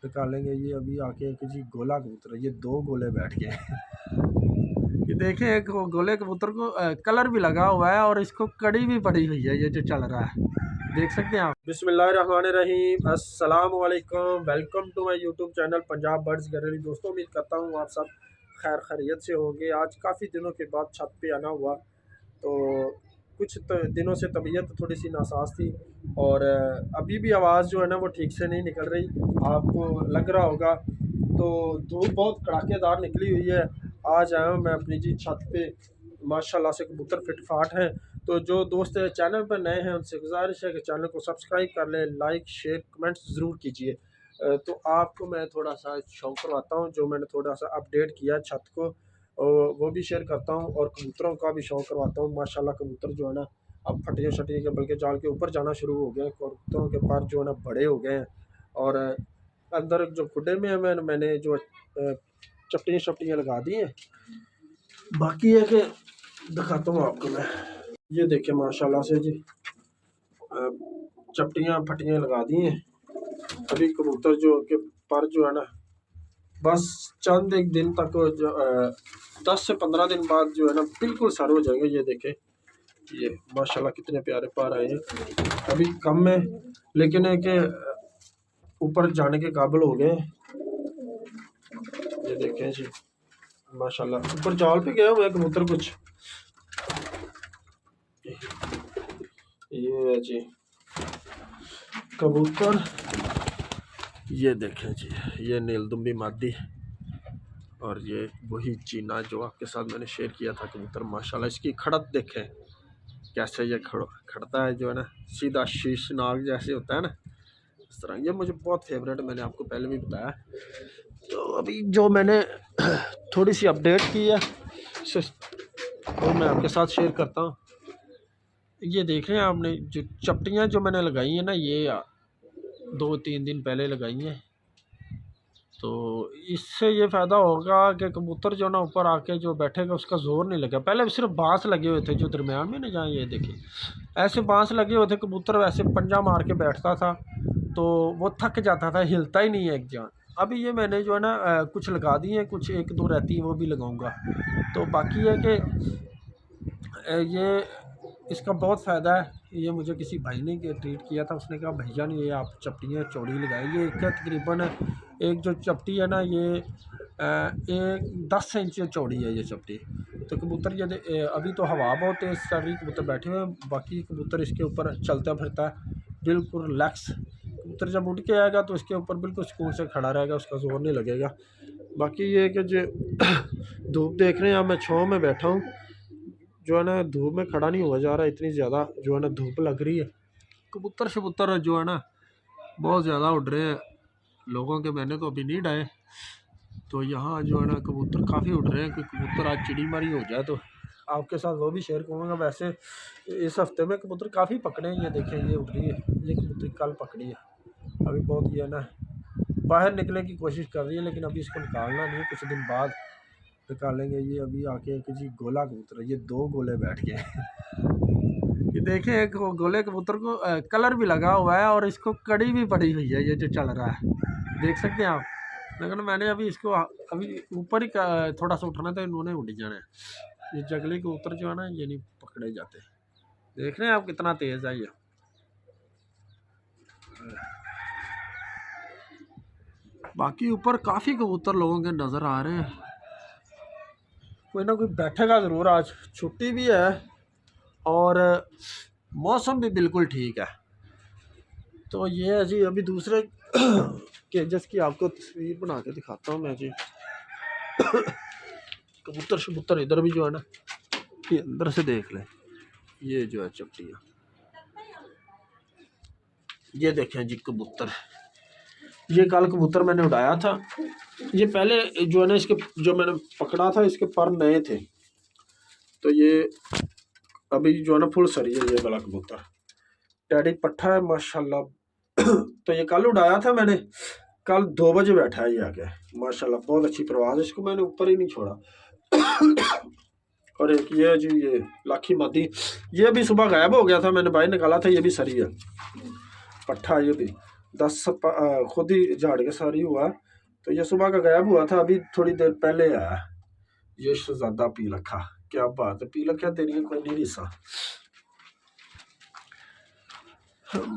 निकालेंगे। ये अभी आके एक जी गोला कबूतर, ये 2 गोले बैठ गए ये देखें, एक गोले कबूतर को कलर भी लगा हुआ है और इसको कड़ी भी पड़ी हुई है, ये जो चल रहा है देख सकते हैं आप। बिस्मिल्लाहिर्रहमानिर्रहीम, अस्सलाम वालेकुम, welcome to my YouTube channel Punjab birds gallery. दोस्तों, उम्मीद करता हूँ आप सब खैर खैरियत से होंगे। आज काफ़ी दिनों के बाद छत पे आना हुआ, तो कुछ दिनों से तबीयत थोड़ी सी नासाज थी और अभी भी आवाज़ जो है ना वो ठीक से नहीं निकल रही, आपको लग रहा होगा। तो धूप बहुत कड़ाकेदार निकली हुई है। आज आया हूँ मैं अपनी जी छत पे, माशाल्लाह से कबूतर फिटफाट हैं। तो जो दोस्त चैनल पर नए हैं उनसे गुजारिश है कि चैनल को सब्सक्राइब कर लें, लाइक शेयर कमेंट्स ज़रूर कीजिए। तो आपको मैं थोड़ा सा शौक करवाता हूँ, जो मैंने थोड़ा सा अपडेट किया छत को वो भी शेयर करता हूँ, और कबूतरों का भी शौक करवाता हूँ। माशाल्लाह कबूतर जो है ना अब फटिए शटिए के बल्कि जाल के ऊपर जाना शुरू हो गए हैं। कबूतरों के पर जो है ना बड़े हो गए हैं, और अंदर जो खुडे में है मैंने जो चपटियाँ शपटियाँ लगा दी हैं। बाकी है कि दिखाता हूँ आपको मैं, ये देखें माशाल्लाह से जी चपटियाँ फटियाँ लगा दी हैं। अभी कबूतर जो के पर जो है ना बस चंद एक दिन तक जो 10 से 15 दिन बाद जो है ना बिल्कुल सर हो जाएंगे। ये देखें, ये माशाल्लाह कितने प्यारे पर आए हैं। अभी कम है लेकिन है कि ऊपर जाने के काबिल हो गए। ये देखें जी माशाल्लाह ऊपर जाल पे गए हुए कबूतर कुछ। ये है जी कबूतर, ये देखें जी, ये नीलदुम्बी मादी, और ये वही चीना जो आपके साथ मैंने शेयर किया था कबूतर। माशाल्लाह इसकी खड़त देखें कैसे ये खड़ता है, जो है ना सीधा शीश नाग जैसे होता है ना, इस तरह। ये मुझे बहुत फेवरेट है, मैंने आपको पहले भी बताया। तो अभी जो मैंने थोड़ी सी अपडेट की है वो मैं आपके साथ शेयर करता हूँ। ये देख रहे हैं आपने जो चपटियाँ जो मैंने लगाई हैं ना, ये 2-3 दिन पहले लगाई हैं। तो इससे ये फ़ायदा होगा कि कबूतर जो ना ऊपर आके जो बैठेगा उसका ज़ोर नहीं लगेगा। पहले सिर्फ बांस लगे हुए थे जो दरमियान में ना, जहाँ ये देखिए ऐसे बांस लगे हुए थे, कबूतर वैसे पंजा मार के बैठता था तो वो थक जाता था, हिलता ही नहीं है एक जान। अभी ये मैंने जो है ना कुछ लगा दी हैं, कुछ 1-2 रहती हैं वो भी लगाऊंगा। तो बाकी है कि ये इसका बहुत फ़ायदा है। ये मुझे किसी भाई ने ट्रीट किया था, उसने कहा भैया ने ये आप चपटियाँ चौड़ी लगाई। ये क्या तकरीबन एक जो चपटी है ना ये एक 10 इंच चौड़ी है ये चपटी। तो कबूतर ये अभी तो हवा बहुत तेज़ चल रही, कबूतर बैठे हुए हैं, बाकी कबूतर इसके ऊपर चलता फिरता है बिल्कुल रिलैक्स। कबूतर जब उड़ के आएगा तो इसके ऊपर बिल्कुल सुकून से खड़ा रहेगा, उसका जोर नहीं लगेगा। बाकी ये कि जो धूप देख रहे हैं आप, मैं छाँव में बैठा हूँ, जो है ना धूप में खड़ा नहीं हुआ जा रहा, इतनी ज़्यादा जो है ना धूप लग रही है। कबूतर शबूतर जो है ना बहुत ज़्यादा उड़ रहे हैं, लोगों के मैंने तो अभी नहीं डाए। तो यहाँ जो है ना कबूतर काफ़ी उड़ रहे हैं। कोई कबूतर आज चिड़ी मारी हो जाए तो आपके साथ वो भी शेयर करूँगा। वैसे इस हफ्ते में कबूतर काफ़ी पकड़े हैं। ये देखें, ये उड़ रही है, ये कबूतर कल पकड़ी है। अभी बहुत ये ना बाहर निकलने की कोशिश कर रही है, लेकिन अभी इसको निकालना नहीं है, कुछ दिन बाद निकालेंगे। ये अभी आके एक जी गोला कबूतर है, ये 2 गोले बैठ गए ये देखें, एक गोले कबूतर को कलर भी लगा हुआ है और इसको कड़ी भी पड़ी हुई है, ये जो चल रहा है देख सकते हैं आप। लेकिन मैंने अभी इसको अभी ऊपर ही थोड़ा सा उठाना था, इन्होंने उड़ जाना है। ये जंगली कबूतर जो है ना ये नहीं पकड़े जाते। देख रहे हैं आप कितना तेज़ है ये। बाकी ऊपर काफ़ी कबूतर लोगों के नज़र आ रहे हैं, कोई ना कोई बैठेगा ज़रूर। आज छुट्टी भी है और मौसम भी बिल्कुल ठीक है। तो ये है जी, अभी दूसरे केजेस की आपको तस्वीर बना के दिखाता हूँ मैं जी। कबूतर शबूतर इधर भी जो है ना ये अंदर से देख लें, ये जो है चपटियाँ, ये देखें जी कबूतर। ये कल कबूतर मैंने उड़ाया था, ये पहले जो है ना इसके जो मैंने पकड़ा था इसके पर नए थे, तो ये अभी जो है ना फुल सरी है। ये वाला कबूतर टैडी पट्ठा है माशाल्लाह। तो ये कल उड़ाया था मैंने, कल 2 बजे बैठा है ये आके, माशाल्लाह बहुत अच्छी परवाज़ है, इसको मैंने ऊपर ही नहीं छोड़ा। और एक ये जी ये लाखी मादी, ये भी सुबह गायब हो गया था, मैंने बाहर निकाला था, ये भी सरी है पट्ठा ये भी। खुद ही झाड़ के सारी हुआ। तो ये सुबह का गायब हुआ था, अभी थोड़ी देर पहले आया। ये शहजादा पी लखा, क्या बात है, पी लखा तेरी कोई नहीं हिस्सा।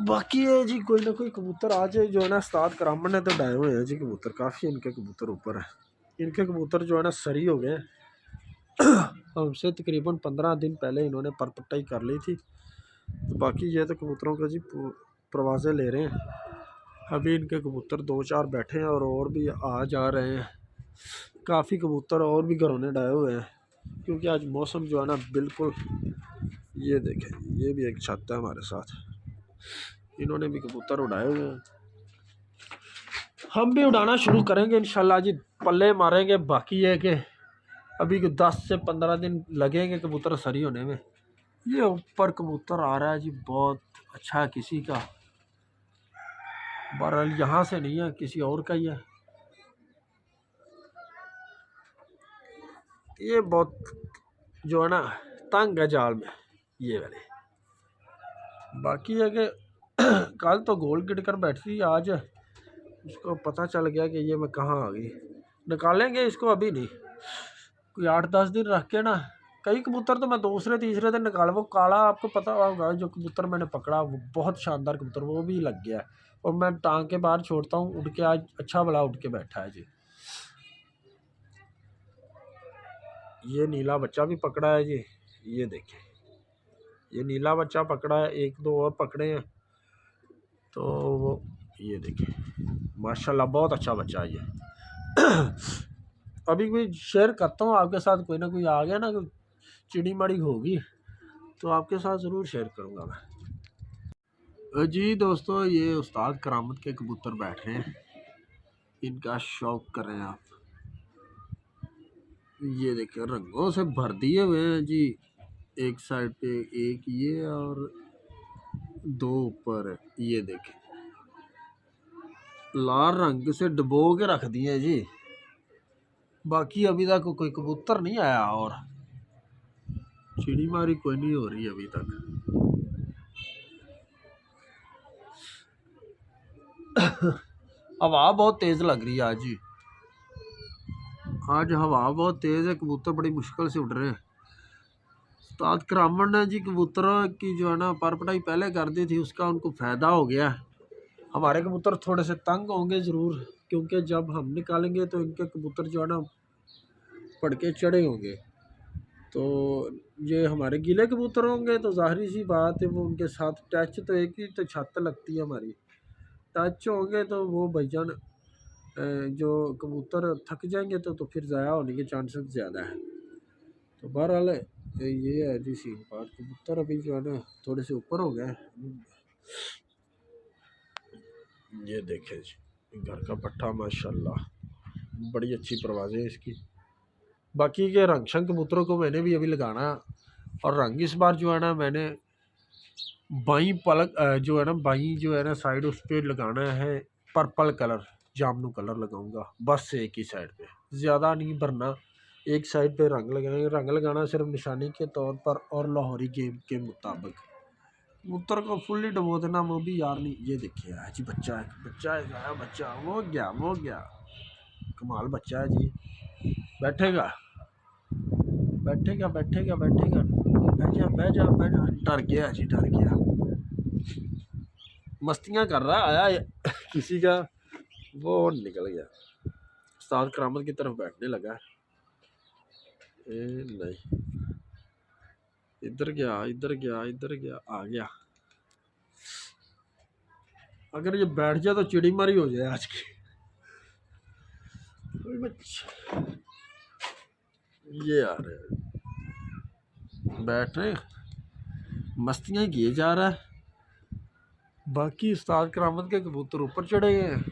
बाकी है जी कोई ना कोई कबूतर आज जो है ना उस्ताद करामन ने तो डाए हुए हैं जी कबूतर, काफ़ी इनके कबूतर ऊपर है। इनके कबूतर जो है ना सरी हो गए हमसे तकरीबन 15 दिन पहले इन्होंने परपटाई कर ली थी। तो बाकी ये तो कबूतरों का जी प्रवाज़ें ले रहे हैं। अभी इनके कबूतर 2-4 बैठे हैं और भी आ जा रहे हैं। काफ़ी कबूतर और भी घरों ने डाए हुए हैं क्योंकि आज मौसम जो है ना बिल्कुल, ये देखें ये भी एक छत है हमारे साथ, इन्होंने भी कबूतर उड़ाए हुए हैं। हम भी उड़ाना शुरू करेंगे इंशाल्लाह जी, पल्ले मारेंगे। बाकी है कि अभी 10 से 15 दिन लगेंगे कबूतर सरी होने में। ये ऊपर कबूतर आ रहा है जी, बहुत अच्छा है किसी का, बहरहाल यहाँ से नहीं है, किसी और का ही है। ये बहुत जो है ना तंग है जाल में ये वाले। बाकी है कि कल तो गोल गिर कर बैठी, आज उसको पता चल गया कि ये मैं कहाँ आ गई। निकालेंगे इसको, अभी नहीं, कोई 8-10 दिन रख के ना। कई कबूतर तो मैं दूसरे तीसरे दिन निकाला। वो काला आपको पता होगा जो कबूतर मैंने पकड़ा, वो बहुत शानदार कबूतर, वो भी लग गया है। और मैं टांग के बाहर छोड़ता हूँ, उड़ के आज अच्छा भला उड़ के बैठा है जी। ये नीला बच्चा भी पकड़ा है जी, ये देखें, ये नीला बच्चा पकड़ा है, 1-2 और पकड़े हैं। तो वो ये देखें माशाल्लाह बहुत अच्छा बच्चा है ये। अभी कोई शेयर करता हूँ आपके साथ, कोई ना कोई आ गया ना, कोई चिड़ी मड़ी होगी तो आपके साथ ज़रूर शेयर करूँगा मैं जी। दोस्तों ये उस्ताद करामत के कबूतर बैठ रहे हैं, इनका शौक कर रहे हैं आप। ये देखें रंगों से भर दिए हुए हैं जी, एक साइड पे एक ये और 2 ऊपर, ये देखें लाल रंग से डुबो के रख दिए जी। बाकी अभी तक कोई कबूतर नहीं आया और चिड़ी मारी कोई नहीं हो रही अभी तक। हवा बहुत तेज़ लग रही है आज जी, आज हवा बहुत तेज़ है, कबूतर बड़ी मुश्किल से उड़ रहे हैं। उस्ताद करामन ने जी कबूतरों की जो है ना परपटाई पहले कर दी थी, उसका उनको फ़ायदा हो गया। हमारे कबूतर थोड़े से तंग होंगे ज़रूर, क्योंकि जब हम निकालेंगे तो इनके कबूतर जो है ना पड़ के चढ़े होंगे। तो ये हमारे गीले कबूतर होंगे तो ज़ाहिर सी बात है वो उनके साथ टच, तो एक ही तो छत लगती है हमारी, टच होंगे तो वो भाईजान जो कबूतर थक जाएंगे तो फिर ज़ाया होने के चांसेस ज़्यादा है। तो बहरहाल ये है जी सीन बात। कबूतर अभी जो है ना थोड़े से ऊपर हो गए। ये देखें जी घर का पट्टा माशाल्लाह बड़ी अच्छी परवाज़ें हैं इसकी। बाकी के रंग शंग कबूतरों को मैंने भी अभी लगाना, और रंग इस बार जो है ना मैंने बाई पलक जो है ना बाई जो है ना साइड उस पर लगाना है पर्पल कलर, जामनू कलर लगाऊंगा बस एक ही साइड पे, ज़्यादा नहीं भरना। एक साइड पे रंग लगाएंगे, रंग लगाना सिर्फ निशानी के तौर पर और लाहौरी गेम के मुताबिक। कबूतर को फुल्ली डबो देना वो भी यार नहीं। ये देखिए जी बच्चा है, बच्चा है, गया बच्चा, वो गया कमाल बच्चा है जी। बैठेगा बैठेगा बैठेगा बैठेगा, बह जा डर गया जी, डर गया, मस्तियाँ कर रहा आया किसी का, वो निकल गया, उस्ताद करामत की तरफ बैठने लगा। नहीं इधर गया इधर गया इधर गया, आ गया। अगर ये बैठ जाए तो चिड़ी मारी हो जाए आज की। ये आ रहे बैठ रहे मस्तियाँ किए जा रहा है। बाकी उस्ताद करामत के कबूतर ऊपर चढ़े गए हैं।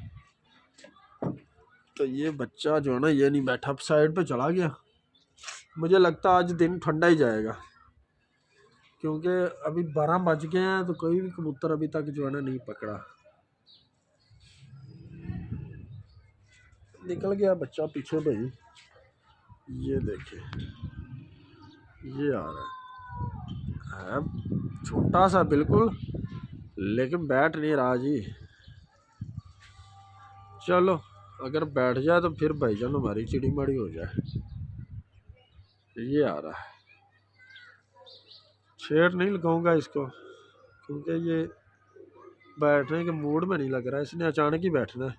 तो ये बच्चा जो है ना ये नहीं बैठा, साइड पे चला गया। मुझे लगता है आज दिन ठंडा ही जाएगा, क्योंकि अभी 12 बज गए हैं तो कोई भी कबूतर अभी तक जो है ना नहीं पकड़ा। निकल गया बच्चा पीछे भाई, ये देखे ये आ रहा है छोटा सा बिल्कुल, लेकिन बैठ नहीं रहा जी। चलो अगर बैठ जाए तो फिर भाईजान हमारी चिड़ी माड़ी हो जाए। ये आ रहा है, छेड़ नहीं लगाऊंगा इसको क्योंकि ये बैठने के मूड में नहीं लग रहा है, इसने अचानक ही बैठना है।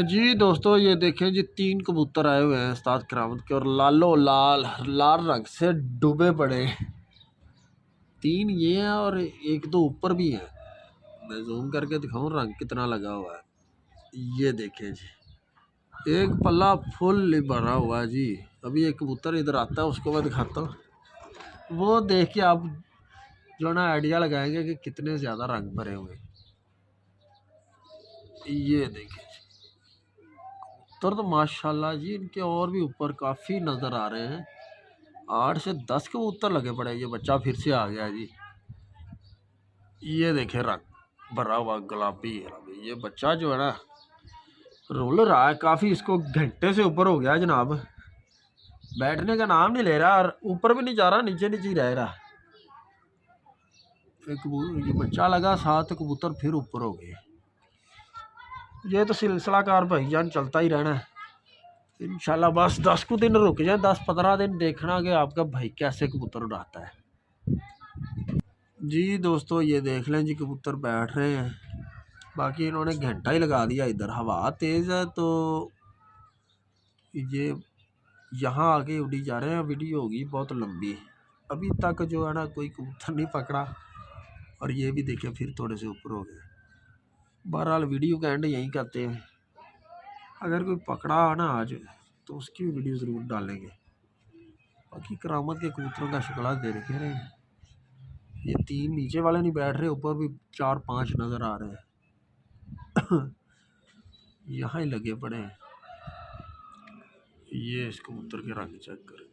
जी दोस्तों ये देखें जी, 3 कबूतर आए हुए हैं उस्ताद करामत के और लालो लाल लाल रंग से डूबे पड़े। 3 ये हैं और 1-2 ऊपर भी हैं। मैं जूम करके दिखाऊं रंग कितना लगा हुआ है। ये देखें जी, एक पल्ला फुल भरा हुआ है जी। अभी एक कबूतर इधर आता है, उसको मैं दिखाता हूँ, वो देख के आप जो ना आइडिया लगाएंगे कि कितने ज़्यादा रंग भरे हुए। ये देखें तो माशाल्लाह जी, इनके और भी ऊपर काफ़ी नज़र आ रहे हैं। 8 से 10 कबूतर लगे पड़े। ये बच्चा फिर से आ गया जी। ये देखे रंग भरा हुआ गुलाबी। ये बच्चा जो है ना रोल रहा है काफ़ी, इसको घंटे से ऊपर हो गया जनाब, बैठने का नाम नहीं ले रहा और ऊपर भी नहीं जा रहा, नीचे नीचे ही रह रहा। ये बच्चा लगा 7 कबूतर फिर ऊपर हो गए। ये तो सिलसिलाकार भाईजान चलता ही रहना है इंशाल्लाह। बस 10 को दिन रुक जाए, 10-15 दिन देखना कि आपका भाई कैसे कबूतर उड़ाता है। जी दोस्तों ये देख लें जी, कबूतर बैठ रहे हैं। बाकी इन्होंने घंटा ही लगा दिया इधर, हवा तेज़ है तो ये यहाँ आके उड़ी जा रहे हैं। वीडियो होगी बहुत लंबी, अभी तक जो है ना कोई कबूतर नहीं पकड़ा और ये भी देखे फिर थोड़े से ऊपर हो गए। बहरहाल वीडियो का एंड यहीं करते हैं। अगर कोई पकड़ा ना आज तो उसकी वीडियो ज़रूर डालेंगे। बाकी करामत के कबूतरों का शुक्ला दे रखे रहे। ये 3 नीचे वाले नहीं बैठ रहे, ऊपर भी 4-5 नज़र आ रहे हैं। यहाँ ही लगे पड़े हैं। ये इस कबूतर के रंग चेक करें।